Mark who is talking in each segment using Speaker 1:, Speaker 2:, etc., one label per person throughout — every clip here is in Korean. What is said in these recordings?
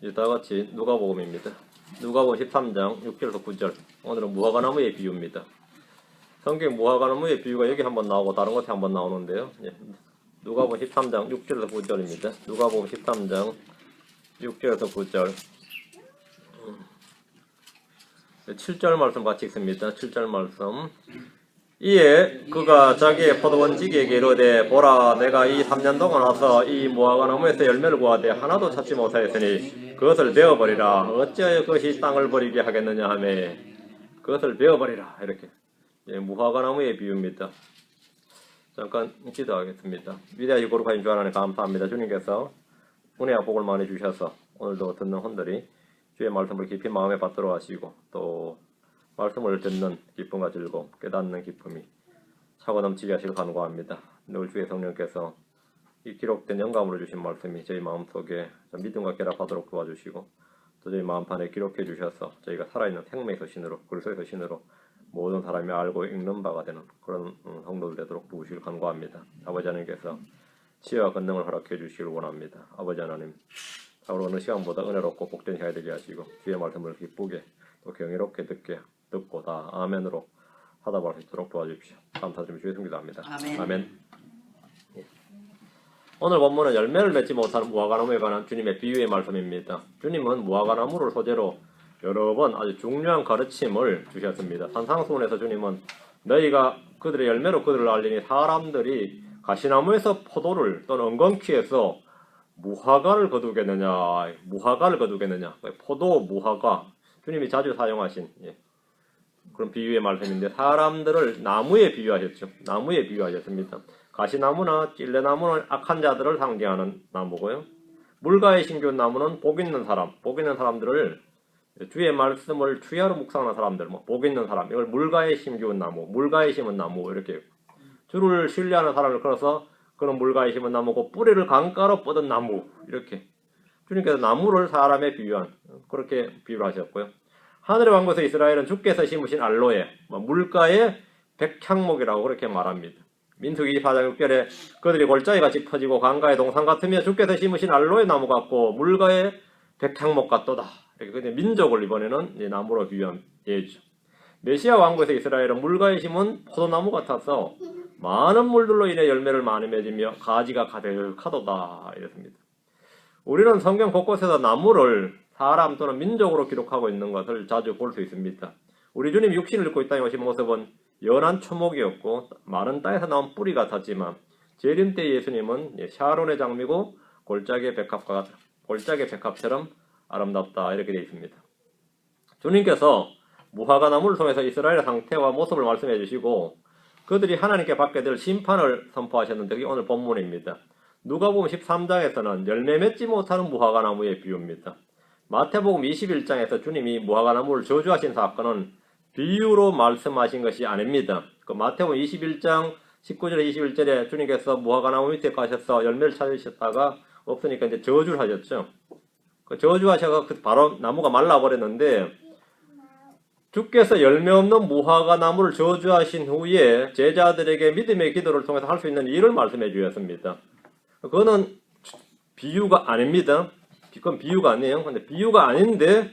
Speaker 1: 이제 다같이 누가복음입니다. 누가복음 13장 6절에서 9절. 오늘은 무화과나무의 비유입니다. 성경 무화과나무의 비유가 여기 한번 나오고 다른 곳에 한번 나오는데요. 누가복음 13장 6절에서 9절입니다. 누가복음 13장 6절에서 9절. 7절 말씀 같이 읽습니다. 7절 말씀. 이에 그가 자기의 포도원지기에게 이르되 보라 내가 이 3년 동안 와서 이 무화과나무에서 열매를 구하되 하나도 찾지 못하였으니 그것을 베어버리라. 어찌하여 그것이 땅을 버리게 하겠느냐 하며 그것을 베어버리라. 이렇게 무화과나무의 비유입니다. 잠깐 기도하겠습니다. 위대하시고 거룩하신 주 하나님 감사합니다. 주님께서 은혜와 복을 많이 주셔서 오늘도 듣는 혼들이 주의 말씀을 깊이 마음에 받도록 하시고 또 말씀을 듣는 기쁨과 즐거움, 깨닫는 기쁨이 차고 넘치게 하시길 간구합니다. 늘 주의 성령께서 이 기록된 영감으로 주신 말씀이 저희 마음속에 믿음과 결합하도록 도와주시고 또 저희 마음판에 기록해 주셔서 저희가 살아있는 생명의 서신으로, 그리스도의 서신으로 모든 사람이 알고 읽는 바가 되는 그런 성도들 되도록 도우시길 간구합니다. 아버지 하나님께서 지혜와 권능을 허락해 주시길 원합니다. 아버지 하나님, 바로 어느 시간보다 은혜롭고 복된 시간이 되게 하시고 주의 말씀을 기쁘게 또 경이롭게 듣고 다 아멘으로 하다볼 수 있도록 도와주십시오. 감사드리며 주의 성기도 합니다. 아멘. 예. 오늘 본문은 열매를 맺지 못하는 무화과나무에 관한 주님의 비유의 말씀입니다. 주님은 무화과나무를 소재로 여러 번 아주 중요한 가르침을 주셨습니다. 산상수훈에서 주님은 너희가 그들의 열매로 그들을 알리니 사람들이 가시나무에서 포도를 또는 엉겅퀴에서 무화과를 거두겠느냐, 무화과를 거두겠느냐, 포도, 무화과, 주님이 자주 사용하신 그런 비유의 말씀인데 사람들을 나무에 비유하셨죠. 나무에 비유하셨습니다. 가시나무나 찔레나무는 악한 자들을 상징하는 나무고요. 물가에 심겨온 나무는 복 있는 사람들을 주의 말씀을 주야로 묵상하는 사람들, 복 있는 사람, 이걸 물가에 심겨온 나무, 물가에 심은 나무 이렇게 주를 신뢰하는 사람을 걸어서 그런 물가에 심은 나무고 뿌리를 강가로 뻗은 나무 이렇게 주님께서 나무를 사람에 비유한 그렇게 비유를 하셨고요. 하늘의 왕국에서 이스라엘은 주께서 심으신 알로에 물가의 백향목이라고 그렇게 말합니다. 민수기 24장 6절에 그들이 골짜기같이 퍼지고 강가의 동산 같으며 주께서 심으신 알로에 나무 같고 물가의 백향목 같도다. 이렇게 민족을 이번에는 나무로 비유한 예죠. 메시아 왕국에서 이스라엘은 물가에 심은 포도나무 같아서 많은 물들로 인해 열매를 많이 맺으며 가지가 가득하도다 이랬습니다. 우리는 성경 곳곳에서 나무를 사람 또는 민족으로 기록하고 있는 것을 자주 볼 수 있습니다. 우리 주님 육신을 입고 이 땅에 오신 모습은 연한 초목이었고 마른 땅에서 나온 뿌리 같았지만 재림 때 예수님은 샤론의 장미고 골짜기의 백합처럼 아름답다 이렇게 되어 있습니다. 주님께서 무화과나무를 통해서 이스라엘의 상태와 모습을 말씀해 주시고 그들이 하나님께 받게 될 심판을 선포하셨는데 그게 오늘 본문입니다. 누가복음 13장에서는 열매 맺지 못하는 무화과나무의 비유입니다. 마태복음 21장에서 주님이 무화과나무를 저주하신 사건은 비유로 말씀하신 것이 아닙니다. 그 마태복음 21장 19절에 21절에 주님께서 무화과나무 밑에 가셔서 열매를 찾으셨다가 없으니까 이제 저주를 하셨죠. 그 저주하셔서 바로 나무가 말라버렸는데 주께서 열매 없는 무화과나무를 저주하신 후에 제자들에게 믿음의 기도를 통해서 할 수 있는 일을 말씀해 주셨습니다. 그거는 비유가 아닙니다. 그건 비유가 아니에요. 근데 비유가 아닌데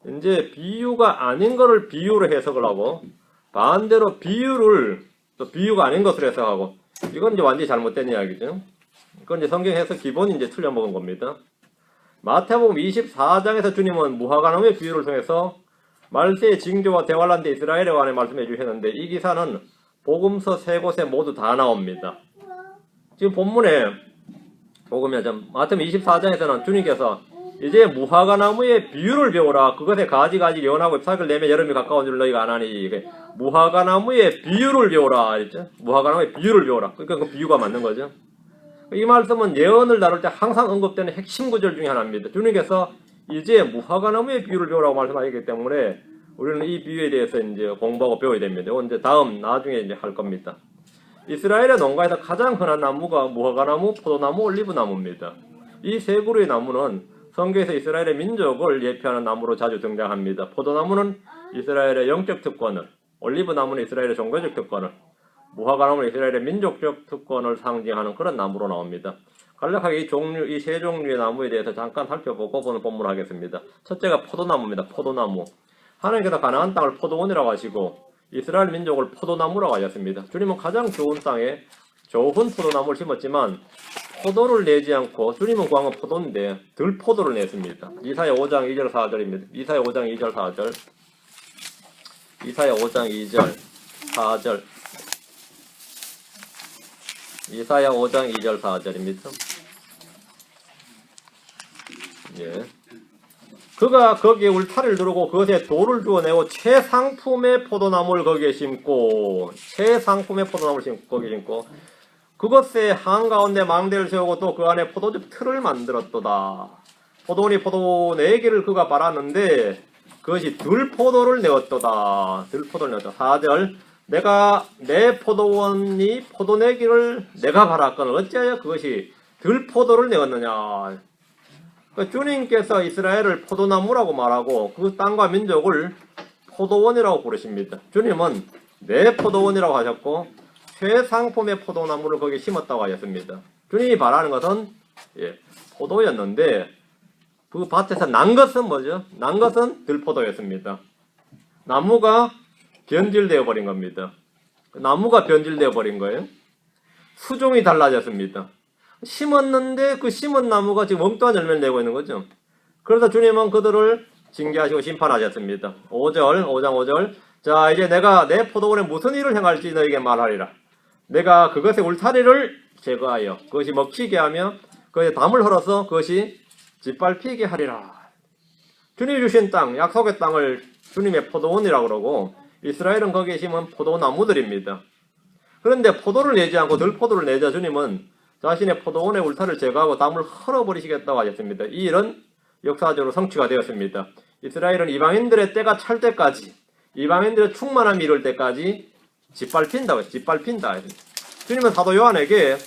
Speaker 1: 이제 비유가 아닌 거를 비유로 해석을 하고 반대로 비유를 또 비유가 아닌 것으로 해석하고 이건 이제 완전히 잘못된 이야기죠. 그건 이제 성경 해석 기본이 이제 틀려먹은 겁니다. 마태복음 24장에서 주님은 무화과나무의 비유를 통해서 말세의 징조와 대환란 때 이스라엘에 관해 말씀해 주셨는데 이 기사는 복음서 세 곳에 모두 다 나옵니다. 지금 본문에 보면 마태복음 24장에서는 주님께서 이제 무화과나무의 비유를 배우라. 그것에 가지가지 연하고 잎사귀를 내며 여름이 가까운 줄 너희가 아나니. 무화과나무의 비유를 배우라. 그랬죠? 무화과나무의 비유를 배우라. 그러니까 그 비유가 맞는 거죠. 이 말씀은 예언을 다룰 때 항상 언급되는 핵심 구절 중에 하나입니다. 주님께서 이제 무화과나무의 비유를 배우라고 말씀하시기 때문에 우리는 이 비유에 대해서 이제 공부하고 배워야 됩니다. 이건 이제 나중에 이제 할 겁니다. 이스라엘의 농가에서 가장 흔한 나무가 무화과나무, 포도나무, 올리브나무입니다. 이 세 그루의 나무는 성경에서 이스라엘의 민족을 예표하는 나무로 자주 등장합니다. 포도나무는 이스라엘의 영적 특권을, 올리브나무는 이스라엘의 종교적 특권을, 무화과나무는 이스라엘의 민족적 특권을 상징하는 그런 나무로 나옵니다. 간략하게 이 세 종류의 나무에 대해서 잠깐 살펴보고 오늘 본문을 하겠습니다. 첫째가 포도나무입니다. 포도나무. 하나님께서 가나안 땅을 포도원이라고 하시고 이스라엘 민족을 포도나무라고 하셨습니다. 주님은 가장 좋은 땅에 좋은 포도나무를 심었지만 포도를 내지 않고 주님은 구한 건 포도인데 덜 포도를 냈습니다. 이사야 5장 2절 4절입니다. 이사야 5장 2절 4절. 이사야 5장 2절 4절. 이사야 5장 2절 4절입니다. 예. 그가 거기에 울타리를 두르고 그것에 돌을 주어내고 최상품의 포도나무를 거기에 심고 최상품의 포도나무를 거기에 심고 그것에 한가운데 망대를 세우고 또 그 안에 포도즙 틀을 만들었도다. 포도원이 포도 4개를 그가 말았는데 그것이 들포도를 내었도다. 들포도를 내었다. 4절 내가 내 포도원이 포도 내기를 내가 바랐거늘 어찌하여 그것이 들포도를 내었느냐. 그러니까 주님께서 이스라엘을 포도나무라고 말하고 그 땅과 민족을 포도원이라고 부르십니다. 주님은 내 포도원이라고 하셨고 최상품의 포도나무를 거기에 심었다고 하셨습니다. 주님이 바라는 것은 포도였는데 그 밭에서 난 것은 뭐죠? 난 것은 들포도였습니다. 나무가 변질되어 버린 겁니다. 나무가 변질되어 버린 거예요. 수종이 달라졌습니다. 심었는데 그 심은 나무가 지금 엉뚱한 열매를 내고 있는 거죠. 그래서 주님은 그들을 징계하시고 심판하셨습니다. 5장 5절 자 이제 내가 내 포도원에 무슨 일을 행할지 너에게 말하리라. 내가 그것의 울타리를 제거하여 그것이 먹히게 하며 그것에 담을 헐어서 그것이 짓밟히게 하리라. 주님이 주신 땅, 약속의 땅을 주님의 포도원이라고 그러고 이스라엘은 거기에 심은 포도나무들입니다. 그런데 포도를 내지 않고 들포도를 내자 주님은 자신의 포도원의 울타리를 제거하고 담을 헐어버리시겠다고 하셨습니다. 이 일은 역사적으로 성취가 되었습니다. 이스라엘은 이방인들의 때가 찰 때까지 이방인들의 충만함이 이룰 때까지 짓밟힌다. 주님은 사도 요한에게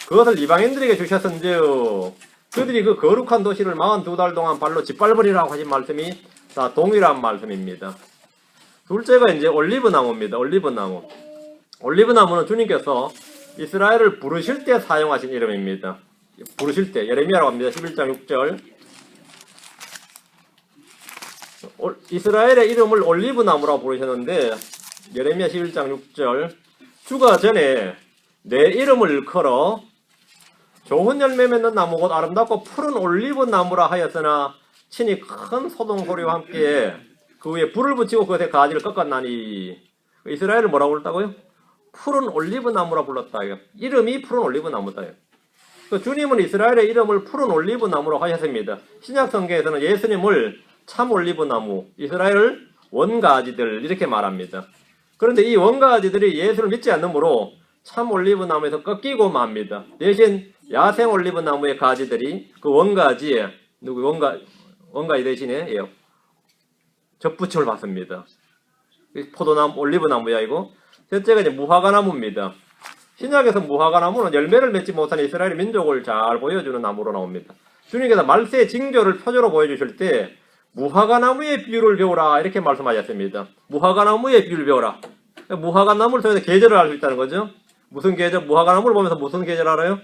Speaker 1: 그것을 이방인들에게 주셨은즉 그들이 그 거룩한 도시를 42달 동안 발로 짓밟으리라고 하신 말씀이 다 동일한 말씀입니다. 둘째가 이제 올리브나무입니다. 올리브나무. 올리브나무는 주님께서 이스라엘을 부르실 때 사용하신 이름입니다. 부르실 때 예레미야라고 합니다. 11장 6절 이스라엘의 이름을 올리브나무라고 부르셨는데 예레미야 11장 6절 주가 전에 내 이름을 일컬어 좋은 열매 맺는 나무 곧 아름답고 푸른 올리브나무라 하였으나 친히 큰 소동소리와 함께 그 위에 불을 붙이고 그것에 가지를 꺾었나니 이스라엘을 뭐라고 불렀다고요? 푸른 올리브나무라 불렀다. 이름이 푸른 올리브나무다. 주님은 이스라엘의 이름을 푸른 올리브나무로 하셨습니다. 신약성경에서는 예수님을 참 올리브나무, 이스라엘을 원가지들 이렇게 말합니다. 그런데 이 원가지들이 예수를 믿지 않으므로 참 올리브나무에서 꺾이고 맙니다. 대신 야생 올리브나무의 가지들이 그 원가지에 원가지 대신에 접붙임을 받습니다. 포도나무, 올리브나무야 이거. 셋째가 이제 무화과나무입니다. 신약에서 무화과나무는 열매를 맺지 못한 이스라엘 민족을 잘 보여주는 나무로 나옵니다. 주님께서 말세의 징조를 표적으로 보여주실 때 무화과나무의 비유를 배우라 이렇게 말씀하셨습니다. 무화과나무의 비유를 배우라. 무화과나무를 통해서 계절을 알 수 있다는 거죠. 무슨 계절? 무화과나무를 보면서 무슨 계절 알아요?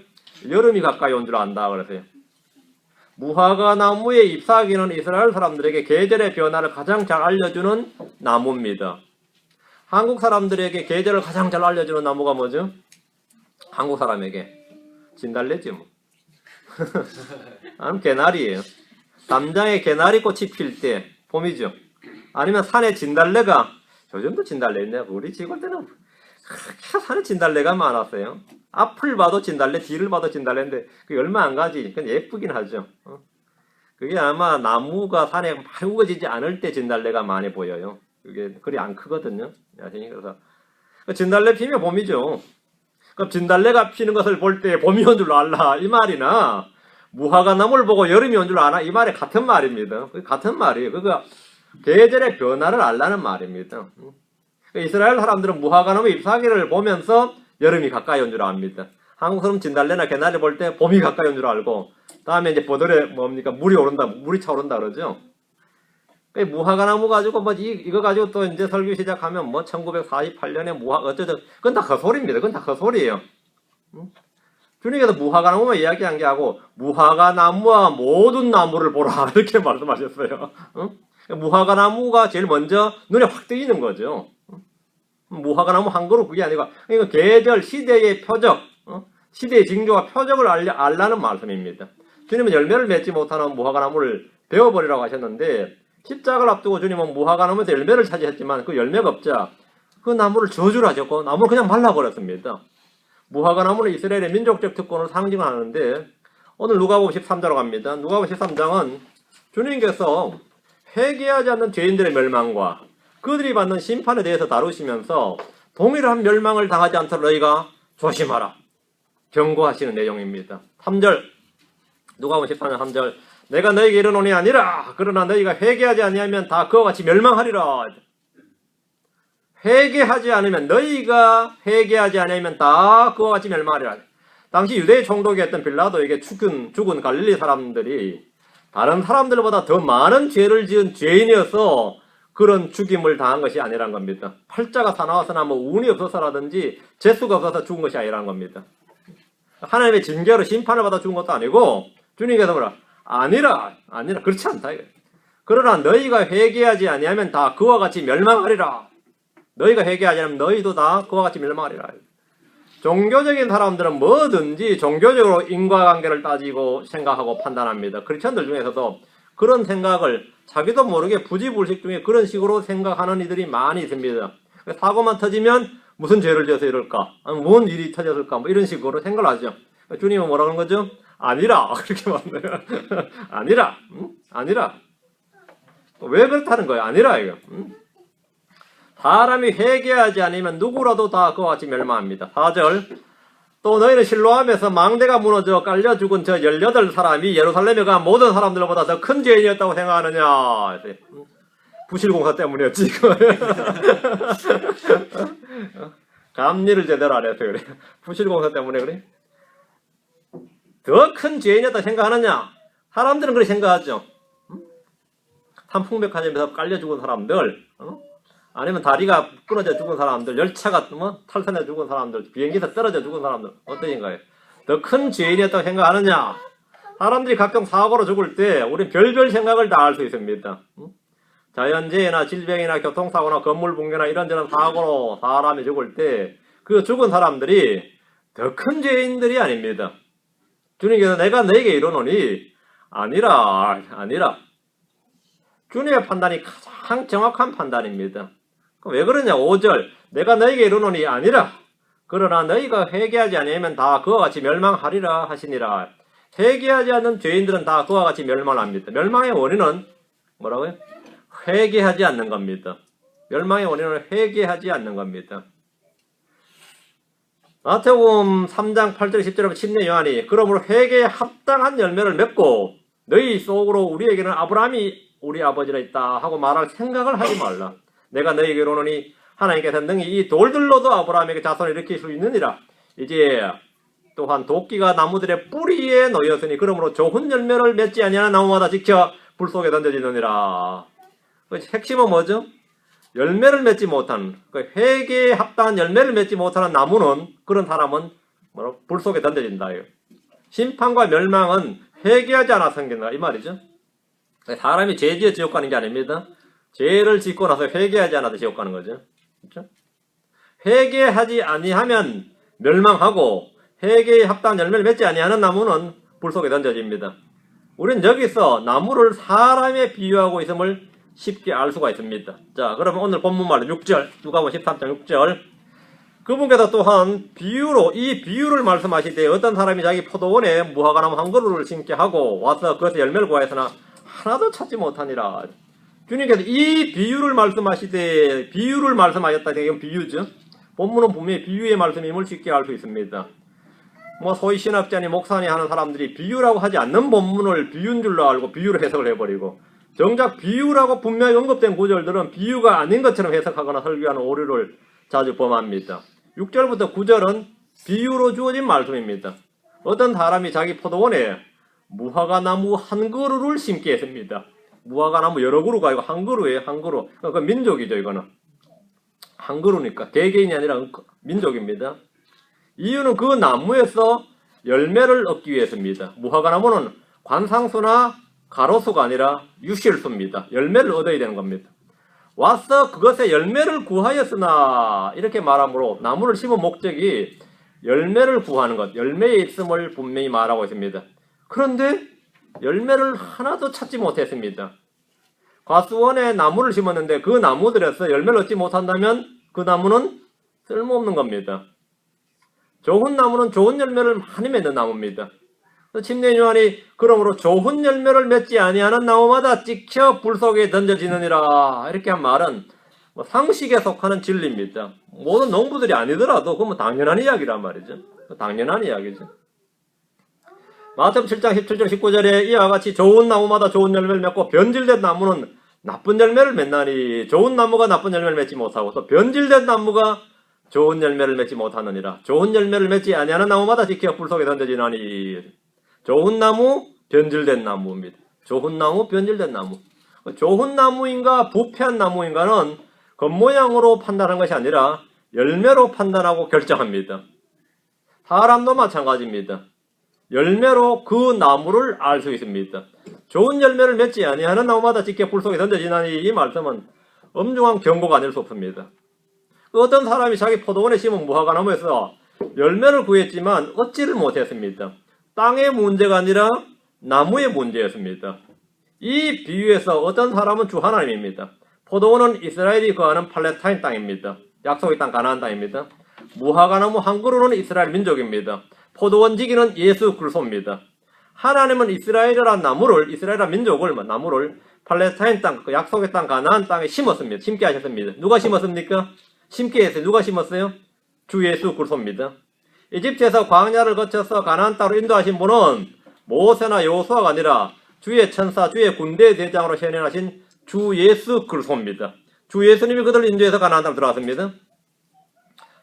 Speaker 1: 여름이 가까이 온 줄 안다 그러세요. 무화과나무의 잎사귀는 이스라엘 사람들에게 계절의 변화를 가장 잘 알려주는 나무입니다. 한국 사람들에게 계절을 가장 잘 알려주는 나무가 뭐죠? 한국 사람에게 진달래지 뭐. 아니면 개나리예요. 담장에 개나리꽃이 필 때 봄이죠. 아니면 산에 진달래가 요즘도 진달래 있네요. 우리 지금 때는 그렇게 산에 진달래가 많았어요. 앞을 봐도 진달래, 뒤를 봐도 진달래인데 그게 얼마 안 가지. 그건 예쁘긴 하죠. 그게 아마 나무가 산에 많이 우거지지 않을 때 진달래가 많이 보여요. 그게 그리 안 크거든요. 그래서 진달래 피면 봄이죠. 그럼 진달래가 피는 것을 볼 때 봄이 온 줄 알라 이 말이나 무화과나무를 보고 여름이 온 줄 아나 이 말이 같은 말입니다. 같은 말이에요. 그거 계절의 변화를 알라는 말입니다. 이스라엘 사람들은 무화과나무 잎사귀를 보면서 여름이 가까이 온 줄 압니다. 한국 사람은 진달래나 개나리 볼 때 봄이 가까이 온 줄 알고 다음에 이제 보들에 뭡니까 물이 오른다, 물이 차오른다 그러죠. 무화과나무 가지고 이거 가지고 또 이제 설교 시작하면 1948년에 어쩌죠? 그건 다 헛소리입니다. 그건 다 헛소리예요. 주님께서 무화과 나무만 이야기한 게 아니고 무화과 나무와 모든 나무를 보라 이렇게 말씀하셨어요. 무화과 나무가 제일 먼저 눈에 확 띄는 거죠. 무화과 나무 한 그루 그게 아니고 이거 계절 시대의 표적, 시대의 징조와 표적을 알라는 말씀입니다. 주님은 열매를 맺지 못하는 무화과 나무를 베어버리라고 하셨는데 십자가를 앞두고 주님은 무화과 나무에서 열매를 차지했지만 그 열매가 없자 그 나무를 저주를 하셨고 나무를 그냥 말라버렸습니다. 무화과 나무는 이스라엘의 민족적 특권을 상징하는데 오늘 누가복음 13장으로 갑니다. 누가복음 13장은 주님께서 회개하지 않는 죄인들의 멸망과 그들이 받는 심판에 대해서 다루시면서 동일한 멸망을 당하지 않도록 너희가 조심하라 경고하시는 내용입니다. 3절 누가복음 13장 3절 내가 너희에게 이르노니 아니라 그러나 너희가 회개하지 아니하면 다 그와 같이 멸망하리라. 회개하지 않으면 너희가 회개하지 않으면 다 그와 같이 멸망하리라. 당시 유대의 총독이었던 빌라도에게 죽은 갈릴리 사람들이 다른 사람들보다 더 많은 죄를 지은 죄인이어서 그런 죽임을 당한 것이 아니란 겁니다. 팔자가 사나워서나 뭐 운이 없어서라든지 재수가 없어서 죽은 것이 아니란 겁니다. 하나님의 징계로 심판을 받아 죽은 것도 아니고 주님께서 뭐라 아니라 그렇지 않다. 그러나 너희가 회개하지 아니하면 다 그와 같이 멸망하리라. 너희가 회개하지 않으면 너희도 다 그와 같이 멸망하리라. 종교적인 사람들은 뭐든지 종교적으로 인과관계를 따지고 생각하고 판단합니다. 크리스천들 중에서도 그런 생각을 자기도 모르게 부지불식 중에 그런 식으로 생각하는 이들이 많이 있습니다. 사고만 터지면 무슨 죄를 지어서 이럴까? 뭔 일이 터졌을까? 뭐 이런 식으로 생각을 하죠. 주님은 뭐라는 거죠? 아니라 그렇게 말해요. 아니라, 아니라. 왜 그렇다는 거예요? 아니라 이거. 사람이 회개하지 않으면 누구라도 다 그와 같이 멸망합니다. 4절 또 너희는 실로암에서 망대가 무너져 깔려 죽은 저 18사람이 예루살렘에 간 모든 사람들보다 더 큰 죄인이었다고 생각하느냐. 부실공사 때문이었지. 감리를 제대로 안 해서 그래. 부실공사 때문에 그래. 더 큰 죄인이었다고 생각하느냐. 사람들은 그렇게 생각하죠. 산풍백화점에서 깔려 죽은 사람들, 아니면 다리가 끊어져 죽은 사람들, 열차가 탈선해 죽은 사람들, 비행기에서 떨어져 죽은 사람들, 어떠신가요? 더 큰 죄인이었다고 생각하느냐? 사람들이 각종 사고로 죽을 때 우리는 별별 생각을 다 할 수 있습니다. 자연재해나 질병이나 교통사고나 건물 붕괴나 이런저런 사고로 사람이 죽을 때 그 죽은 사람들이 더 큰 죄인들이 아닙니다. 주님께서 내가 너에게 이르노니 아니라. 주님의 판단이 가장 정확한 판단입니다. 왜 그러냐? 5절 내가 너에게 이르노니 아니라 그러나 너희가 회개하지 않으면 다 그와 같이 멸망하리라 하시니라. 회개하지 않는 죄인들은 다 그와 같이 멸망합니다. 멸망의 원인은 뭐라고요? 회개하지 않는 겁니다. 멸망의 원인은 회개하지 않는 겁니다. 마태복음 3장 8절 10절에 침례 요한이 그러므로 회개에 합당한 열매를 맺고 너희 속으로 우리에게는 아브라함이 우리 아버지라 있다 하고 말할 생각을 하지 말라. 내가 너희에게 이르노니 하나님께서 능히 이 돌들로도 아브라함에게 자손을 일으킬 수 있느니라. 이제 또한 도끼가 나무들의 뿌리에 놓였으니 그러므로 좋은 열매를 맺지 아니하는 나무마다 지켜 불 속에 던져지느니라. 핵심은 뭐죠? 열매를 맺지 못한, 회개에 합당한 열매를 맺지 못하는 나무는, 그런 사람은 불 속에 던져진다. 심판과 멸망은 회개하지 않아서 생긴다 이 말이죠. 사람이 죄 지어 지옥 가는 게 아닙니다. 죄를 짓고 나서 회개하지 않아도 지옥 가는 거죠. 그렇죠? 회개하지 아니하면 멸망하고 회개에 합당한 열매를 맺지 아니하는 나무는 불 속에 던져집니다. 우리는 여기서 나무를 사람에 비유하고 있음을 쉽게 알 수가 있습니다. 자, 그러면 오늘 본문말로 6절, 누가복음 13장 6절. 그분께서 또한 비유로, 이 비유를 말씀하실 때 어떤 사람이 자기 포도원에 무화과나무 한 그루를 심게 하고 와서 그것에 열매를 구하였으나 하나도 찾지 못하니라. 주님께서 이 비유를 말씀하실 때, 비유를 말씀하셨다. 이건 비유죠. 본문은 분명히 비유의 말씀임을 쉽게 알 수 있습니다. 소위 신학자니 목사니 하는 사람들이 비유라고 하지 않는 본문을 비유인 줄로 알고 비유로 해석을 해버리고, 정작 비유라고 분명히 언급된 구절들은 비유가 아닌 것처럼 해석하거나 설교하는 오류를 자주 범합니다. 6절부터 9절은 비유로 주어진 말씀입니다. 어떤 사람이 자기 포도원에 무화과나무 한 그루를 심게 했습니다. 무화과나무 여러 그루가 아니고 한 그루예요. 한 그루. 그 민족이죠. 이거는 한 그루니까 개개인이 아니라 민족입니다. 이유는 그 나무에서 열매를 얻기 위해서입니다. 무화과나무는 관상수나 가로수가 아니라 유실수입니다. 열매를 얻어야 되는 겁니다. 와서 그것에 열매를 구하였으나 이렇게 말하므로 나무를 심은 목적이 열매를 구하는 것, 열매에 있음을 분명히 말하고 있습니다. 그런데 열매를 하나도 찾지 못했습니다. 과수원에 나무를 심었는데 그 나무들에서 열매를 얻지 못한다면 그 나무는 쓸모없는 겁니다. 좋은 나무는 좋은 열매를 많이 맺는 나무입니다. 침례 요한이 그러므로 좋은 열매를 맺지 아니하는 나무마다 찍혀 불 속에 던져지느니라 이렇게 한 말은 상식에 속하는 진리입니다. 모든 농부들이 아니더라도 그건 당연한 이야기란 말이죠. 당연한 이야기죠. 마태복음 7장 17절 19절에 이와 같이 좋은 나무마다 좋은 열매를 맺고 변질된 나무는 나쁜 열매를 맺나니 좋은 나무가 나쁜 열매를 맺지 못하고 또 변질된 나무가 좋은 열매를 맺지 못하느니라. 좋은 열매를 맺지 아니하는 나무마다 지켜 불 속에 던져지나니. 좋은 나무, 변질된 나무입니다. 좋은 나무, 변질된 나무. 좋은 나무인가 부패한 나무인가는 겉모양으로 판단하는 것이 아니라 열매로 판단하고 결정합니다. 사람도 마찬가지입니다. 열매로 그 나무를 알 수 있습니다. 좋은 열매를 맺지 아니하는 나무마다 지켜 불 속에 던져지나니 이 말씀은 엄중한 경고가 아닐 수 없습니다. 어떤 사람이 자기 포도원에 심은 무화과 나무에서 열매를 구했지만 얻지를 못했습니다. 땅의 문제가 아니라 나무의 문제였습니다. 이 비유에서 어떤 사람은 주 하나님입니다. 포도원은 이스라엘이 거하는 팔레스타인 땅입니다. 약속의 땅 가나안 땅입니다. 무화과 나무 한 그루는 이스라엘 민족입니다. 포도원 지기는 예수 그리스도입니다. 하나님은 이스라엘이라는 나무를, 이스라엘이라는 민족을, 나무를 팔레스타인 땅, 그 약속의 땅 가나안 땅에 심었습니다. 심게 하셨습니다. 누가 심었습니까? 심게 했어요. 누가 심었어요? 주 예수 그리스도입니다. 이집트에서 광야를 거쳐서 가나안 땅으로 인도하신 분은 모세나 여호수아가 아니라 주의 천사, 주의 군대 대장으로 현현하신 주 예수 그리스도입니다. 주 예수님이 그들을 인도해서 가나안 땅으로 들어왔습니다.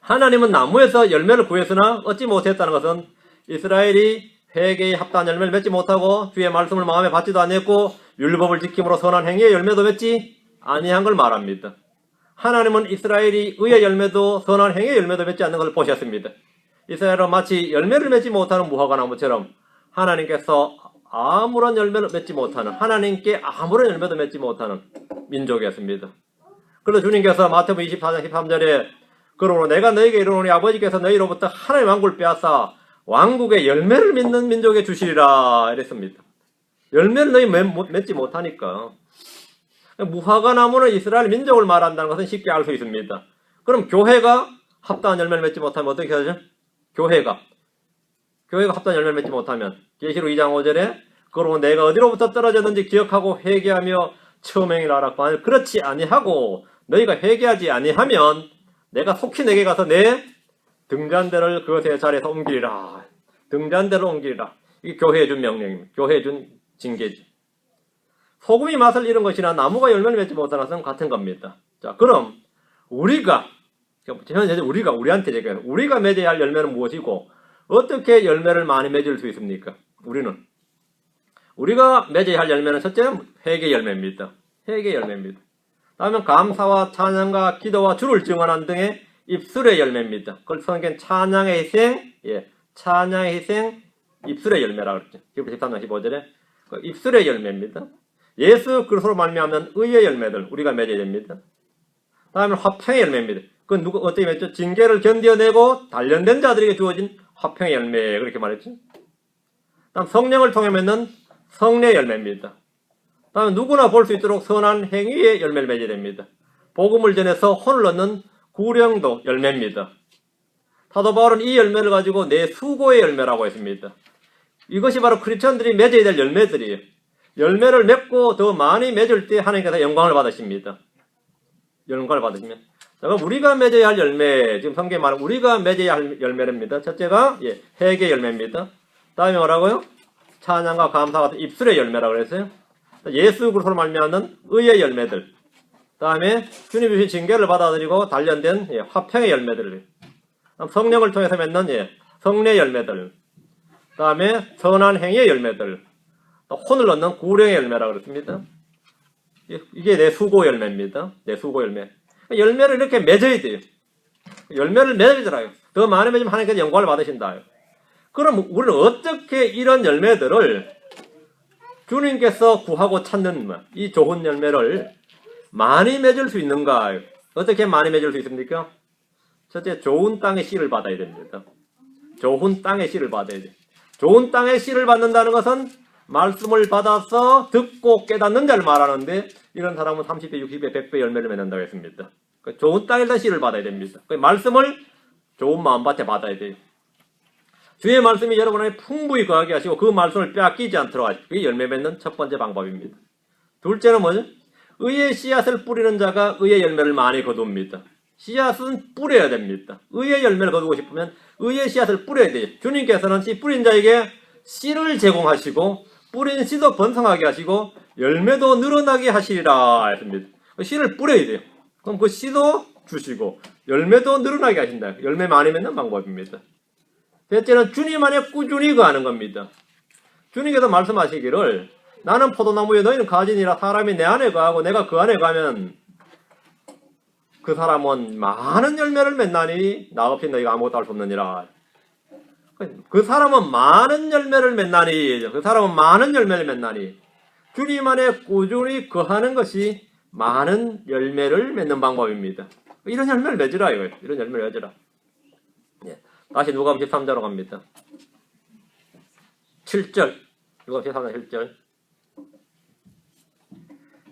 Speaker 1: 하나님은 나무에서 열매를 구했으나 얻지 못했다는 것은 이스라엘이 회개에 합당한 열매를 맺지 못하고 주의 말씀을 마음에 받지도 아니했고 율법을 지킴으로 선한 행위의 열매도 맺지 아니한 걸 말합니다. 하나님은 이스라엘이 의의 열매도 선한 행위의 열매도 맺지 않는 걸 보셨습니다. 이스라엘은 마치 열매를 맺지 못하는 무화과 나무처럼 하나님께서 아무런 열매를 맺지 못하는, 하나님께 아무런 열매도 맺지 못하는 민족이었습니다. 그래서 주님께서 마태복음 24장 13절에 그러므로 내가 너희에게 이르노니 아버지께서 너희로부터 하나님의 왕국을 빼앗아 왕국의 열매를 맺는 민족에 주시리라 이랬습니다. 열매를 너희 맺지 못하니까. 무화과 나무는 이스라엘 민족을 말한다는 것은 쉽게 알 수 있습니다. 그럼 교회가 합당한 열매를 맺지 못하면 어떻게 하죠? 교회가 합당한 열매를 맺지 못하면 계시록 2장 5절에 그러므로 내가 어디로부터 떨어졌는지 기억하고 회개하며 처음 행위하라. 만일 그렇지 아니하고 너희가 회개하지 아니하면 내가 속히 내게 가서 내 등잔대를 그것의 자리에서 옮기리라. 등잔대를 옮기리라. 이게 교회에 준 명령입니다. 교회에 준 징계지. 소금이 맛을 잃은 것이나 나무가 열매를 맺지 못하는 것은 같은 겁니다. 자, 그럼 우리가 우리가 맺어야 할 열매는 무엇이고 어떻게 열매를 많이 맺을 수 있습니까? 우리가 맺어야 할 열매는 첫째는 회개 열매입니다. 회개 열매입니다. 다음은 감사와 찬양과 기도와 주를 증언하는 등의 입술의 열매입니다. 그걸 성경 찬양의 희생, 찬양의 희생, 입술의 열매라고 그랬죠. 히브리 13장 15절에 입술의 열매입니다. 예수 그리스도로 말미암는 의의 열매들 우리가 맺어야 됩니다. 다음은 화평의 열매입니다. 그건 누가 어떻게 맺죠? 징계를 견뎌내고 단련된 자들에게 주어진 화평의 열매 그렇게 말했죠. 다음 성령을 통해 맺는 성례의 열매입니다. 다음 누구나 볼 수 있도록 선한 행위의 열매를 맺어야 됩니다. 복음을 전해서 혼을 얻는 구령도 열매입니다. 사도 바울은 이 열매를 가지고 내 수고의 열매라고 했습니다. 이것이 바로 크리스천들이 맺어야 될 열매들이에요. 열매를 맺고 더 많이 맺을 때 하나님께서 영광을 받으십니다. 영광을 받으시면. 자, 그럼 우리가 맺어야 할 열매, 지금 성경에 말하는 우리가 맺어야 할 열매입니다. 첫째가 회개 열매입니다. 다음에 뭐라고요? 찬양과 감사 같은 입술의 열매라고 그랬어요. 예수 그리스도로 말미암는 의의 열매들. 다음에 주님 주신 징계를 받아들이고 단련된 화평의 열매들. 성령을 통해서 맺는 성례 열매들. 다음에 선한 행위의 열매들. 또 혼을 얻는 구령의 열매라고 그랬습니다. 이게 내 수고 열매입니다. 내 수고 열매. 열매를 이렇게 맺어야 돼요. 열매를 맺으더라요. 더 많이 맺으면 하나님께서 영광을 받으신다. 그럼 우리는 어떻게 이런 열매들을 주님께서 구하고 찾는 이 좋은 열매를 많이 맺을 수 있는가? 어떻게 많이 맺을 수 있습니까? 첫째, 좋은 땅의 씨를 받아야 됩니다. 좋은 땅의 씨를 받아야 돼요. 좋은 땅의 씨를 받는다는 것은 말씀을 받아서 듣고 깨닫는 자를 말하는데, 이런 사람은 30배, 60배, 100배 열매를 맺는다고 했습니다. 좋은 땅에서 씨를 받아야 됩니다. 말씀을 좋은 마음밭에 받아야 돼요. 주의 말씀이 여러분에게 풍부히 거하게 하시고 그 말씀을 빼앗기지 않도록 하시고, 그게 열매 맺는 첫 번째 방법입니다. 둘째는 뭐죠? 의의 씨앗을 뿌리는 자가 의의 열매를 많이 거둡니다. 씨앗은 뿌려야 됩니다. 의의 열매를 거두고 싶으면 의의 씨앗을 뿌려야 돼요. 주님께서는 씨 뿌린 자에게 씨를 제공하시고 뿌린 씨도 번성하게 하시고 열매도 늘어나게 하시리라 했습니다. 씨를 뿌려야 돼요. 그럼 그 씨도 주시고 열매도 늘어나게 하신다. 열매 많이 맺는 방법입니다. 셋째는 주님 안에 꾸준히 거하는 겁니다. 주님께서 말씀하시기를 나는 포도나무에 너희는 가지니라. 사람이 내 안에 거하고 내가 그 안에 가면 그 사람은 많은 열매를 맺나니 나 없이 너희가 아무것도 할 수 없느니라. 그 사람은 많은 열매를 맺나니, 그 사람은 많은 열매를 맺나니, 주님 안에 꾸준히 거하는 것이 많은 열매를 맺는 방법입니다. 이런 열매를 맺으라 이거예요. 이런 열매를 맺으라. 예. 다시 누가복음 13절로 갑니다. 7절. 누가복음 13절 7절.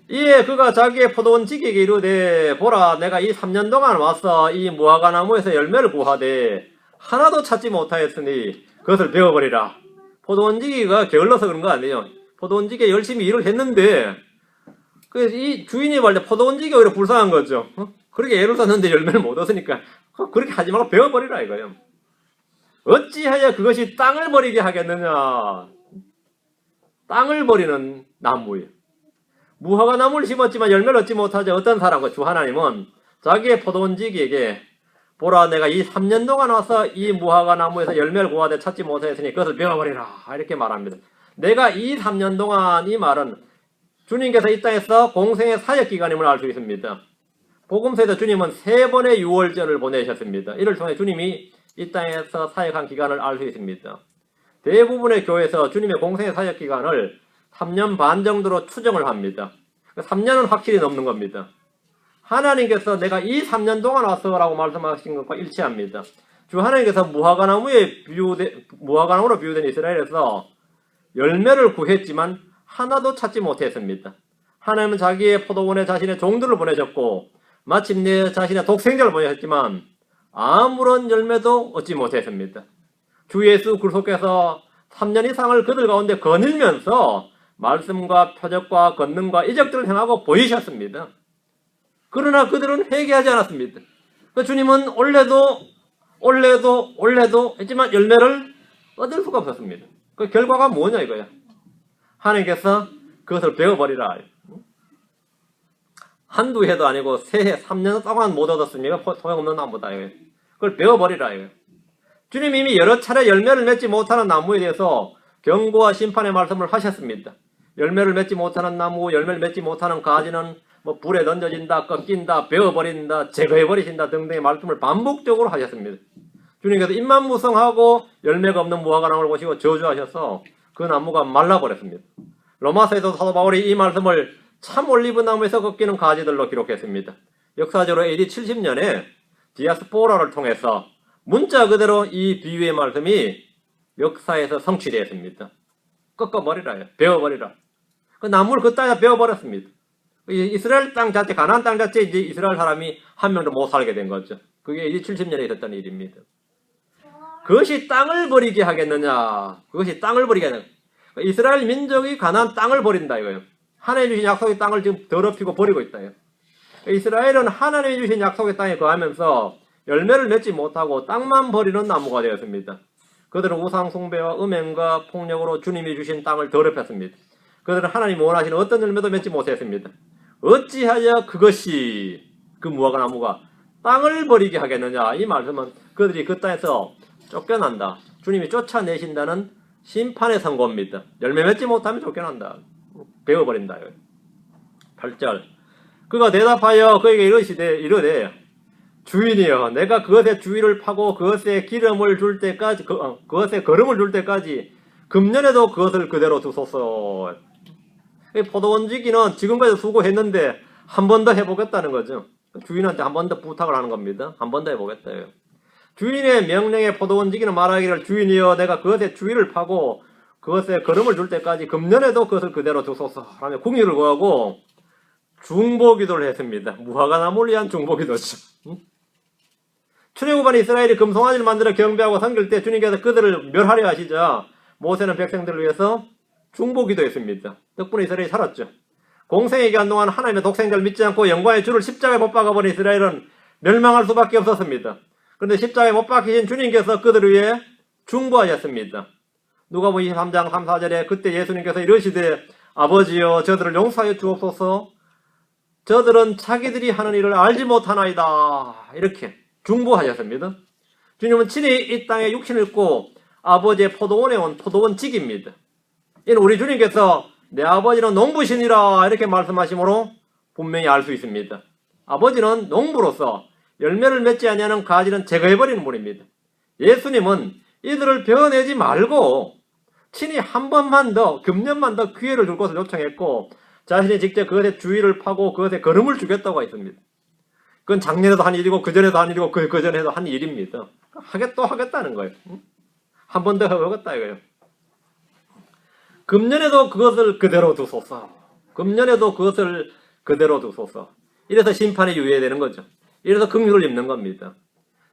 Speaker 1: 이에 그가 자기의 포도원 지기에게 이르되 보라 내가 이 3년 동안 와서 이 무화과 나무에서 열매를 구하되 하나도 찾지 못하였으니 그것을 베어버리라. 포도원 지기가 게을러서 그런 거 아니에요. 포도원 지기에 열심히 일을 했는데 그래서 이 주인이 볼 때 포도원 지기가 오히려 불쌍한 거죠. 그렇게 애를 썼는데 열매를 못 얻으니까 그렇게 하지 말고 베어버리라 이거예요. 어찌하여 그것이 땅을 버리게 하겠느냐. 땅을 버리는 나무예요. 무화과 나무를 심었지만 열매를 얻지 못하지 어떤 사람과 주 하나님은 자기의 포도원 지기에게 보라 내가 이 3년 동안 와서 이 무화과 나무에서 열매를 구하되 찾지 못하였으니 그것을 베어버리라 이렇게 말합니다. 내가 이 3년 동안 이 말은 주님께서 이 땅에서 공생의 사역기간임을 알 수 있습니다. 복음서에서 주님은 3번의 유월절을 보내셨습니다. 이를 통해 주님이 이 땅에서 사역한 기간을 알 수 있습니다. 대부분의 교회에서 주님의 공생의 사역기간을 3년 반 정도로 추정을 합니다. 3년은 확실히 넘는 겁니다. 하나님께서 내가 이 3년 동안 왔어라고 말씀하신 것과 일치합니다. 주 하나님께서 무화과나무로 비유된 이스라엘에서 열매를 구했지만 하나도 찾지 못했습니다. 하나님은 자기의 포도원에 자신의 종들을 보내셨고 마침내 자신의 독생자를 보내셨지만 아무런 열매도 얻지 못했습니다. 주 예수 그리스도께서 3년 이상을 그들 가운데 거닐면서 말씀과 표적과 권능과 이적들을 행하고 보이셨습니다. 그러나 그들은 회개하지 않았습니다. 주님은 올래도 했지만 열매를 얻을 수가 없었습니다. 그 결과가 뭐냐 이거야. 하나님께서 그것을 베어버리라. 한두 해도 아니고 새해 3년 동안 못 얻었으면 소용없는 나무다. 그걸 베어버리라. 주님이 이미 여러 차례 열매를 맺지 못하는 나무에 대해서 경고와 심판의 말씀을 하셨습니다. 열매를 맺지 못하는 나무, 열매를 맺지 못하는 가지는 불에 던져진다, 꺾인다, 베어버린다, 제거해버리신다 등등의 말씀을 반복적으로 하셨습니다. 주님께서 잎만 무성하고 열매가 없는 무화과나무를 보시고 저주하셔서 그 나무가 말라버렸습니다. 로마서에도 사도 바울이 이 말씀을 참 올리브나무에서 꺾이는 가지들로 기록했습니다. 역사적으로 AD 70년에 디아스포라를 통해서 문자 그대로 이 비유의 말씀이 역사에서 성취되었습니다. 꺾어버리라, 베어버리라. 그 나무를 그 땅에 베어버렸습니다. 이스라엘 땅 자체, 가나안 땅 자체 이제 이스라엘 사람이 한 명도 못 살게 된 거죠. 그게 이제 70년에 있었던 일입니다. 그것이 땅을 버리게 하겠느냐? 그것이 땅을 버리게 하겠느냐? 이스라엘 민족이 가나안 땅을 버린다 이거예요. 하나님 주신 약속의 땅을 지금 더럽히고 버리고 있다. 이스라엘은 하나님이 주신 약속의 땅에 거하면서 열매를 맺지 못하고 땅만 버리는 나무가 되었습니다. 그들은 우상 숭배와 음행과 폭력으로 주님이 주신 땅을 더럽혔습니다. 그들은 하나님이 원하시는 어떤 열매도 맺지 못했습니다. 어찌하여 그것이 그 무화과 나무가 땅을 버리게 하겠느냐. 이 말씀은 그들이 그 땅에서 쫓겨난다. 주님이 쫓아내신다는 심판의 선고입니다. 열매 맺지 못하면 쫓겨난다. 베어버린다. 8절. 그가 대답하여 그에게 이르되 주인이여, 내가 그것의 주위를 파고 그것에 기름을 줄 때까지, 그것에 거름을 줄 때까지 금년에도 그것을 그대로 두소서. 포도원지기는 지금까지 수고했는데 한 번 더 해보겠다는 거죠. 주인한테 한 번 더 부탁을 하는 겁니다. 한 번 더 해보겠다요. 주인의 명령에 포도원지기는 말하기를, 주인이여, 내가 그것의 주위를 파고 그것에 거름을 줄 때까지 금년에도 그것을 그대로 두소서 하며 궁유를 구하고 중보기도를 했습니다. 무화과나무를 위한 중보기도죠. 출애굽한 이스라엘이 금송아지를 만들어 경배하고 섬길 때 주님께서 그들을 멸하려 하시자 모세는 백성들을 위해서 중보기도했습니다. 덕분에 이스라엘이 살았죠. 공생의 기간 동안 하나님의 독생자를 믿지 않고 영광의 주를 십자가에 못 박아버린 이스라엘은 멸망할 수밖에 없었습니다. 그런데 십자가에 못 박히신 주님께서 그들을 위해 중보하셨습니다. 누가복음 23장 3, 4절에 그때 예수님께서 이르시되, 아버지여, 저들을 용서하여 주옵소서. 저들은 자기들이 하는 일을 알지 못하나이다. 이렇게 중보하셨습니다. 주님은 친히 이 땅에 육신을 입고 아버지의 포도원에 온 포도원직입니다. 이는 우리 주님께서 내 아버지는 농부시니라 이렇게 말씀하심으로 분명히 알 수 있습니다. 아버지는 농부로서 열매를 맺지 아니하는 가지는 제거해버리는 분입니다. 예수님은 이들을 베어내지 말고 친히 한 번만 더, 금년만 더 기회를 줄 것을 요청했고 자신이 직접 그것의 주위를 파고 그것에 거름을 주겠다고 했습니다. 그건 작년에도 한 일이고 그전에도 한 일이고 그전에도 한 일입니다. 하겠다는 거예요. 한 번 더 해보겠다 이거예요. 금년에도 그것을 그대로 두소서. 금년에도 그것을 그대로 두소서. 이래서 심판이 유예되는 거죠. 이래서 긍휼을 입는 겁니다.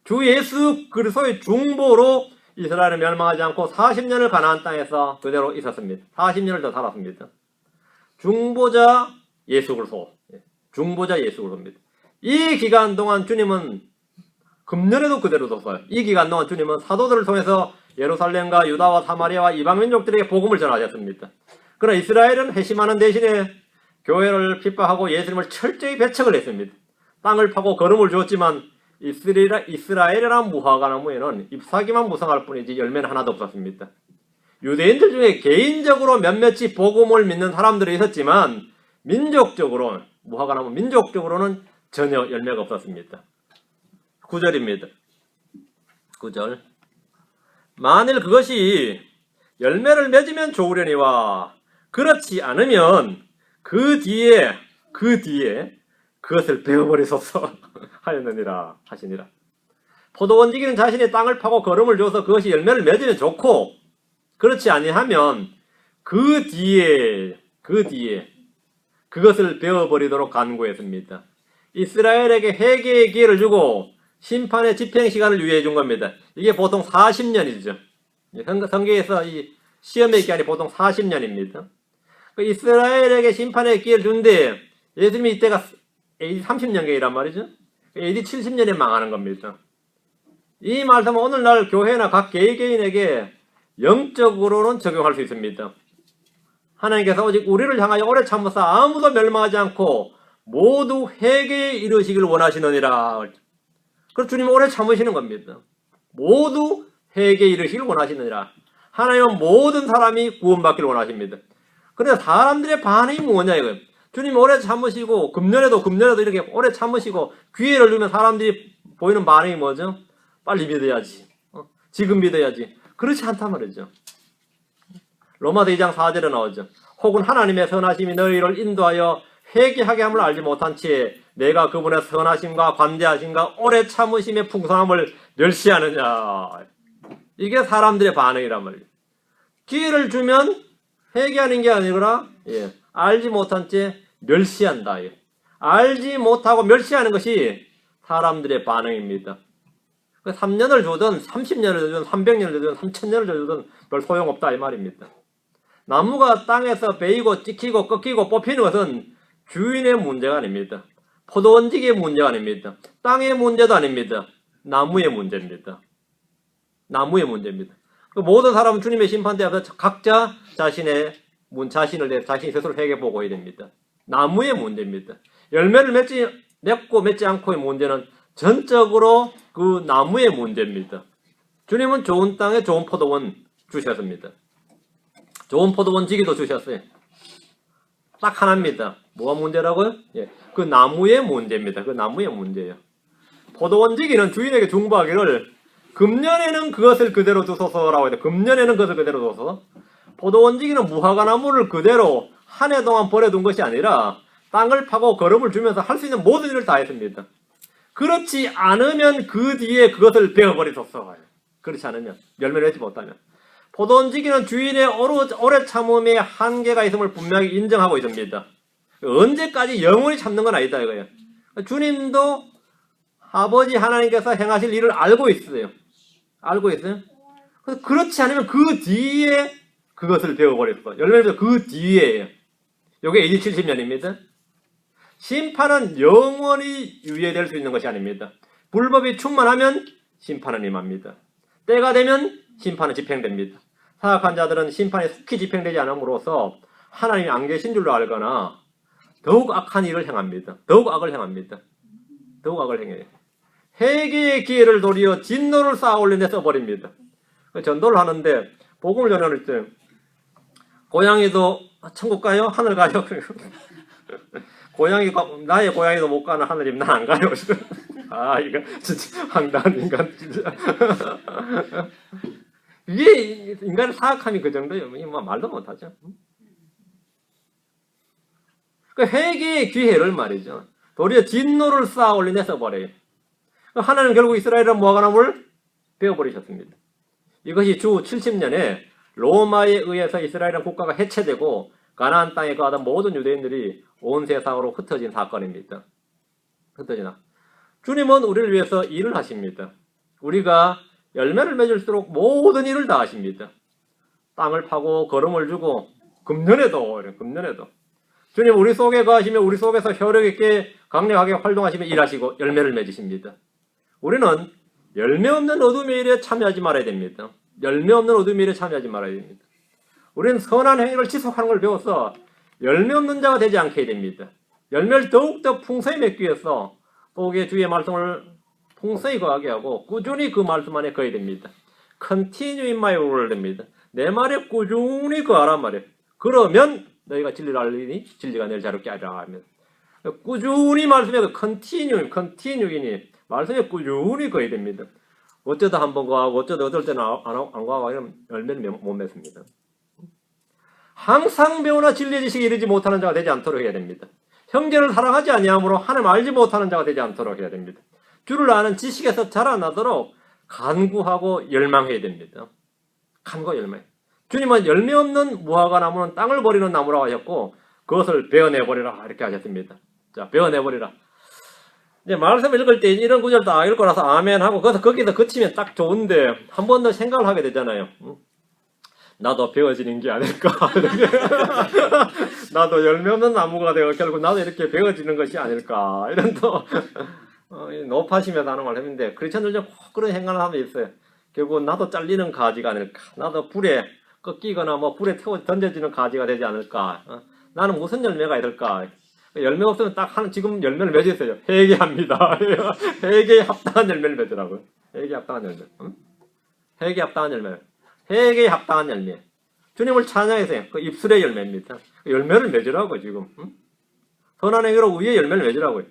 Speaker 1: 주 예수 그리스도의 중보로 이스라엘은 멸망하지 않고 40년을 가나안 땅에서 그대로 있었습니다. 40년을 더 살았습니다. 중보자 예수 그리스도. 중보자 예수 그리스도입니다. 이 기간 동안 주님은 금년에도 그대로 뒀어요. 이 기간 동안 주님은 사도들을 통해서 예루살렘과 유다와 사마리아와 이방민족들에게 복음을 전하셨습니다. 그러나 이스라엘은 회심하는 대신에 교회를 핍박하고 예수님을 철저히 배척을 했습니다. 땅을 파고 거름을 주었지만 이스라엘이란 무화과나무에는 잎사귀만 무성할 뿐이지 열매는 하나도 없었습니다. 유대인들 중에 개인적으로 몇몇이 복음을 믿는 사람들이 있었지만 민족적으로, 무화과나무 민족적으로는 전혀 열매가 없었습니다. 9절입니다. 9절. 만일 그것이 열매를 맺으면 좋으려니와 그렇지 않으면 그 뒤에 그것을 베어버리소서 하였느니라 하시니라. 포도원지기는 자신의 땅을 파고 거름을 줘서 그것이 열매를 맺으면 좋고 그렇지 아니하면 그 뒤에 그것을 베어버리도록 간구했습니다. 이스라엘에게 회개의 기회를 주고 심판의 집행시간을 유예해 준 겁니다. 이게 보통 40년이죠. 성경에서 이 시험의 기간이 보통 40년입니다. 이스라엘에게 심판의 기회를 준데 예수님이 이때가 AD 30년경이란 말이죠. AD 70년에 망하는 겁니다. 이 말씀은 오늘날 교회나 각 개개인에게 영적으로는 적용할 수 있습니다. 하나님께서 오직 우리를 향하여 오래 참으사 아무도 멸망하지 않고 모두 회개에 이르시기를 원하시느니라. 그래서 주님은 오래 참으시는 겁니다. 모두 회개에 이르시기를 원하시느니라. 하나님은 모든 사람이 구원받기를 원하십니다. 그래서 사람들의 반응이 뭐냐 이거예요. 주님이 오래 참으시고 금년에도 이렇게 오래 참으시고 기회를 주면 사람들이 보이는 반응이 뭐죠? 빨리 믿어야지. 지금 믿어야지. 그렇지 않단 말이죠. 로마서 2장 4절에 나오죠. 혹은 하나님의 선하심이 너희를 인도하여 회개하게 함을 알지 못한 채 내가 그분의 선하심과 관대하심과 오래 참으심의 풍성함을 멸시하느냐. 이게 사람들의 반응이란 말이에요. 기회를 주면 회개하는 게 아니라 알지 못한 채 멸시한다. 알지 못하고 멸시하는 것이 사람들의 반응입니다. 3년을 주든 30년을 주든 300년을 주든 3000년을 주든 별 소용없다 이 말입니다. 나무가 땅에서 베이고 찍히고 꺾이고 뽑히는 것은 주인의 문제가 아닙니다. 포도원지기의 문제가 아닙니다. 땅의 문제도 아닙니다. 나무의 문제입니다. 나무의 문제입니다. 모든 사람은 주님의 심판대 앞에서 각자 자신의 자신을 자신이 스스로 회개보고 해야 됩니다. 나무의 문제입니다. 열매를 맺고 맺지 않고의 문제는 전적으로 그 나무의 문제입니다. 주님은 좋은 땅에 좋은 포도원 주셨습니다. 좋은 포도원 지기도 주셨어요. 딱 하나입니다. 뭐가 문제라고요? 그 나무의 문제입니다. 그 나무의 문제예요. 포도원지기는 주인에게 중보하기를 금년에는 그것을 그대로 두소서라고 해요. 금년에는 그것을 그대로 두소서. 포도원지기는 무화과 나무를 그대로 한 해 동안 버려둔 것이 아니라 땅을 파고 거름을 주면서 할 수 있는 모든 일을 다 했습니다. 그렇지 않으면 그 뒤에 그것을 베어버리소서. 그렇지 않으면, 열매를 맺지 못하면. 포도원지기는 주인의 오래 참음에 한계가 있음을 분명히 인정하고 있습니다. 언제까지 영원히 참는 건 아니다 이거예요. 주님도 아버지 하나님께서 행하실 일을 알고 있어요. 알고 있어요. 그렇지 않으면 그 뒤에 그것을 베어버렸어. 열매를 그 뒤에예요. 요게 AD 70년입니다. 심판은 영원히 유예될 수 있는 것이 아닙니다. 불법이 충만하면 심판은 임합니다. 때가 되면 심판은 집행됩니다. 사악한 자들은 심판이 속히 집행되지 않음으로써 하나님이 안 계신 줄로 알거나 더욱 악한 일을 행합니다. 더욱 악을 행합니다. 더욱 악을 행해요. 회개의 기회를 도리어 진노를 쌓아 올린 데 써버립니다. 전도를 하는데 복음을 전하는 때 고양이도 천국 가요? 하늘 가요? 나의 고양이도 못 가는 하늘이면 난 안 가요. 아, 이거 진짜 황당한 인간 진짜. 이게 인간의 사악함이 그 정도예요. 뭐 말도 못하죠. 그 회개의 기회를 말이죠. 도리어 진노를 쌓아 올린 데 써버려요. 하나님은 결국 이스라엘은 무화과 나무를 베어버리셨습니다. 이것이 주 70년에 로마에 의해서 이스라엘은 국가가 해체되고 가나안 땅에 거하던 모든 유대인들이 온 세상으로 흩어진 사건입니다. 주님은 우리를 위해서 일을 하십니다. 우리가 열매를 맺을수록 모든 일을 다 하십니다. 땅을 파고 거름을 주고 금년에도 주님 우리 속에 거하시며 우리 속에서 효력 있게 강력하게 활동하시며 일하시고 열매를 맺으십니다. 우리는 열매 없는 어둠의 일에 참여하지 말아야 됩니다. 열매 없는 어둠의 일에 참여하지 말아야 됩니다. 우리는 선한 행위를 지속하는 걸 배워서 열매 없는 자가 되지 않게 됩니다. 열매를 더욱더 풍성히 맺기 위해서 복의 주의 말씀을 풍성히 거하게 하고 꾸준히 그 말씀 안에 거해야 됩니다. Continue in my word입니다. 내 말에 꾸준히 거하란 말이에요. 그러면 너희가 진리를 알리니 진리가 너희를 자유롭게 하리라 하면 꾸준히 말씀에 continue이니 말씀에 꾸준히 거해야 됩니다. 어쩌다 한번 거하고 어쩔 때는 안 거하고 이러면 열매를 못 맺습니다. 항상 배우나 진리의 지식에 이르지 못하는 자가 되지 않도록 해야 됩니다. 형제를 사랑하지 아니하므로 하나님 알지 못하는 자가 되지 않도록 해야 됩니다. 주를 아는 지식에서 자라나도록 간구하고 열망해야 됩니다. 간구하고 열망. 주님은 열매 없는 무화과 나무는 땅을 버리는 나무라고 하셨고 그것을 베어내버리라 이렇게 하셨습니다. 자, 베어내버리라. 이제 말씀을 읽을 때 이런 구절 딱 읽고 나서 아멘 하고 거기서 그치면 딱 좋은데 한 번 더 생각을 하게 되잖아요. 나도 베어지는 게 아닐까. 나도 열매 없는 나무가 되고 결국 나도 이렇게 베어지는 것이 아닐까. 이런 또 높아시면서 하는 말 했는데 크리스천들 좀 그런 생각을 하면 있어요. 결국 나도 잘리는 가지가 아닐까. 나도 불에 꺾이거나 뭐 불에 태워 던져지는 가지가 되지 않을까. 나는 무슨 열매가 있을까. 열매 없으면 딱 지금 열매를 맺으세요. 회개합니다. 회개에 합당한 열매를 맺으라고요. 회개에 합당한 열매. 회개에 합당한 열매. 회개에 합당한 열매. 주님을 찬양해서요. 그 입술의 열매입니다. 열매를 맺으라고 지금. 선한 행위로 위에 열매를 맺으라고요.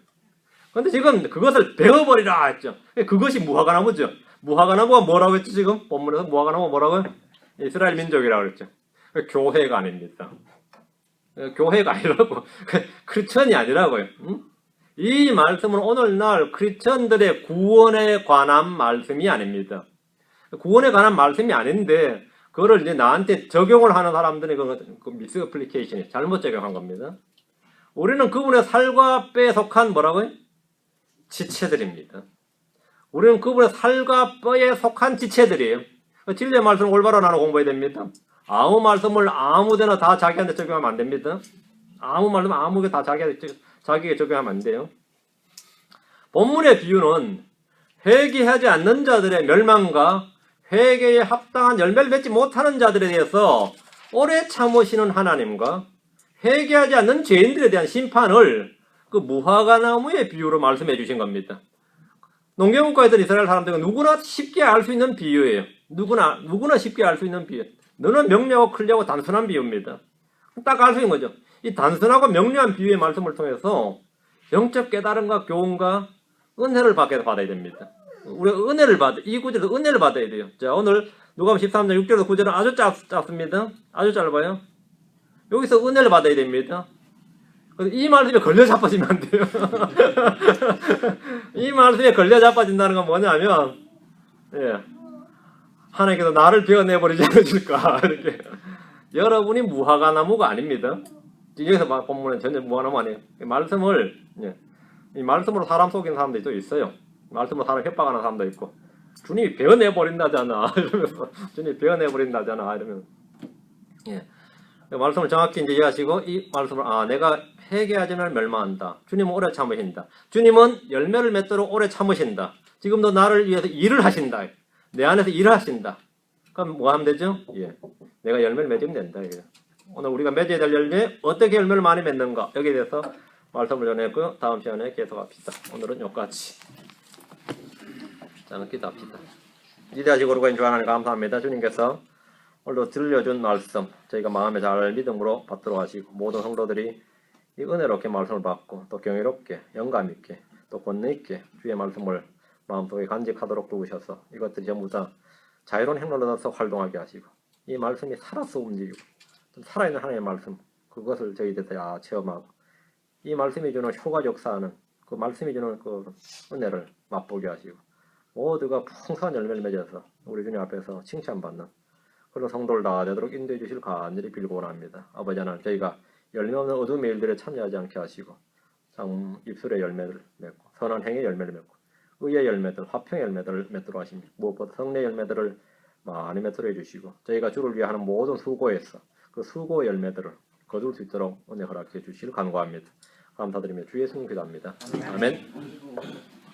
Speaker 1: 그런데 지금 그것을 베어버리라 했죠. 그것이 무화과 나무죠. 무화과 나무가 뭐라고 했죠 지금? 본문에서 무화과 나무가 뭐라고요? 이스라엘 민족이라고 그랬죠. 교회가 아닙니다. 교회가 아니라고. 크리스천이 아니라고요. 이 말씀은 오늘날 크리스천들의 구원에 관한 말씀이 아닙니다. 구원에 관한 말씀이 아닌데 그거를 이제 나한테 적용을 하는 사람들이 그 미스어플리케이션이 잘못 적용한 겁니다. 우리는 그분의 살과 뼈에 속한 뭐라고요? 지체들입니다. 우리는 그분의 살과 뼈에 속한 지체들이에요. 진리의 말씀을 올바로 나눠 공부해야 됩니다. 아무 말씀을 아무데나 다 자기한테 적용하면 안 됩니다. 아무 말씀 아무게 다 자기에게 적용하면 안 돼요. 본문의 비유는 회개하지 않는 자들의 멸망과 회개에 합당한 열매를 맺지 못하는 자들에 대해서 오래 참으시는 하나님과 회개하지 않는 죄인들에 대한 심판을 그 무화과 나무의 비유로 말씀해 주신 겁니다. 농경국가에 있던 이스라엘 사람들은 누구나 쉽게 알 수 있는 비유예요. 누구나 쉽게 알 수 있는 비유. 너는 명료하고 클리어하고 단순한 비유입니다. 딱 알 수 있는 거죠. 이 단순하고 명료한 비유의 말씀을 통해서 영적 깨달음과 교훈과 은혜를 받아야 됩니다. 우리가 은혜를 이 구절에서 은혜를 받아야 돼요. 자, 오늘 누가복음 13장 6절에서 9절은 아주 짧습니다. 아주 짧아요. 여기서 은혜를 받아야 됩니다. 이 말씀에 걸려 자빠지면 안 돼요. 이 말씀에 걸려 자빠진다는 건 뭐냐면, 예, 하나님께서 나를 베어내버리지 않으실까, 이렇게. 여러분이 무화과나무가 아닙니다. 여기서 본문은 전혀 무화과나무 아니에요. 이 말씀을, 예, 이 말씀으로 사람 속이는 사람들도 있어요. 말씀으로 사람 협박하는 사람도 있고, 주님이 베어내버린다잖아, 이러면서, 주님이 베어내버린다잖아, 이러면서. 예. 말씀을 정확히 이제 이해하시고, 이 말씀을, 내가 회개하지만 멸망한다. 주님은 오래 참으신다. 주님은 열매를 맺도록 오래 참으신다. 지금도 나를 위해서 일을 하신다. 내 안에서 일을 하신다. 그럼 뭐 하면 되죠? 예. 내가 열매를 맺으면 된다. 이게. 오늘 우리가 맺어야 될 열매, 어떻게 열매를 많이 맺는가? 여기에 대해서 말씀을 전했고요. 다음 시간에 계속합시다. 오늘은 여기까지. 저는 기도합시다. 기대하시고 오르고 주 하나님 감사합니다. 주님께서 오늘도 들려준 말씀 저희가 마음에 잘 믿음으로 받도록 하시고 모든 성도들이 이 은혜롭게 말씀을 받고 또 경이롭게 영감 있게 또 권능 있게 주의 말씀을 마음속에 간직하도록 도우셔서 이것들이 전부 다 자유로운 행로로서 활동하게 하시고 이 말씀이 살아서 움직이고 살아있는 하나님의 말씀 그것을 저희들 다 체험하고 이 말씀이 주는 효과 역사하는 그 말씀이 주는 그 은혜를 맛보게 하시고 모두가 풍성한 열매를 맺어서 우리 주님 앞에서 칭찬받는 그런 성도를 다 되도록 인도해 주실 간절히 빌고 원합니다. 아버지 하나님 저희가 열매 없는 어둠의 일들에 참여하지 않게 하시고 참 입술의 열매를 맺고 선한 행의 열매를 맺고 의의 열매들, 화평의 열매들을 맺도록 하십니다. 무엇보다 성례의 열매들을 많이 맺도록 해주시고 저희가 주를 위해 하는 모든 수고에서 그 수고의 열매들을 거둘 수 있도록 은혜 허락해 주시길 간구합니다. 감사드리며 주 예수님 기도합니다. 아멘.